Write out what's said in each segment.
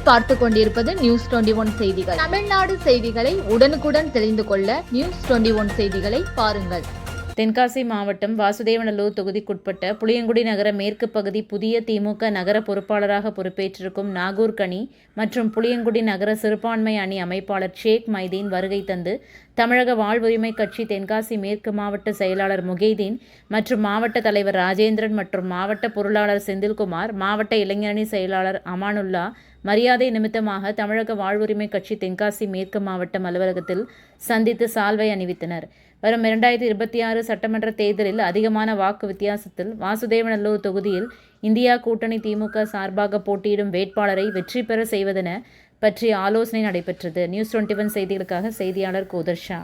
நீங்கள் பார்த்து கொண்டிருப்பது நியூஸ் 21 செய்திகள். தமிழ்நாடு செய்திகளை உடனுக்குடன் தெரிந்து கொள்ள நியூஸ் 21 செய்திகளை பாருங்கள். தென்காசி மாவட்டம் வாசுதேவநல்லூர் தொகுதிக்குட்பட்ட புளியங்குடி நகர மேற்கு பகுதி புதிய திமுக நகர பொறுப்பாளராக பொறுப்பேற்றிருக்கும் நாகூர் கனி மற்றும் புளியங்குடி நகர சிறுபான்மை அணி அமைப்பாளர் ஷேக் மைதீன் வருகை தந்து தமிழக வாழ்வுரிமை கட்சி தென்காசி மேற்கு மாவட்ட செயலாளர் முகைதீன் மற்றும் மாவட்ட தலைவர் ராஜேந்திரன் மற்றும் மாவட்ட பொருளாளர் செந்தில்குமார், மாவட்ட இளைஞரணி செயலாளர் அமானுல்லா மரியாதை நிமித்தமாக தமிழக வாழ்வுரிமை கட்சி தென்காசி மேற்கு மாவட்டம் அலுவலகத்தில் சந்தித்து சால்வை அணிவித்தனர். வரும் 2026 சட்டமன்ற தேர்தலில் அதிகமான வாக்கு வித்தியாசத்தில் வாசுதேவநல்லூர் தொகுதியில் இந்தியா கூட்டணி திமுக சார்பாக போட்டியிடும் வேட்பாளரை வெற்றி பெற செய்வதென பற்றி ஆலோசனை நடைபெற்றது. நியூஸ் 21 செய்திகளுக்காக செய்தியாளர் கோதர்ஷா.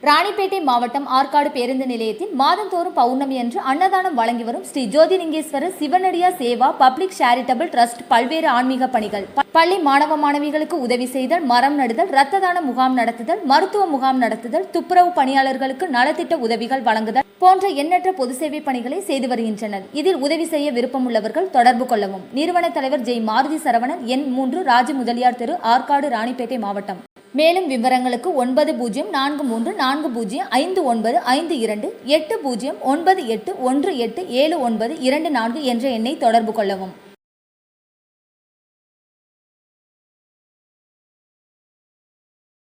ராணிப்பேட்டை மாவட்டம் ஆற்காடு பேருந்து நிலையத்தில் மாதந்தோறும் பௌர்ணமி அன்று அன்னதானம் வழங்கி வரும் Sri Jothilingeswarar சிவனடியா Seva public charitable trust பல்வேறு ஆன்மீக பணிகள், பள்ளி மாணவ மாணவிகளுக்கு உதவி செய்தல், மரம் நடுதல், இரத்த தான முகாம் நடத்துதல், மருத்துவ முகாம் நடத்துதல், துப்புரவு பணியாளர்களுக்கு நலத்திட்ட உதவிகள் வழங்குதல் போன்ற எண்ணற்ற பொது சேவை பணிகளை செய்து வருகின்றனர். இதில் உதவி செய்ய விருப்பமுள்ளவர்கள் தொடர்பு கொள்ளவும். நிறுவன தலைவர் ஜெய் மாருதி சரவணன், எண் 3, ராஜ முதலியார் தெரு, ஆற்காடு, ராணிப்பேட்டை மாவட்டம். மேலும் விவரங்களுக்கு 9040459522 8098187924 என்ற எண்ணை தொடர்பு கொள்ளவும்.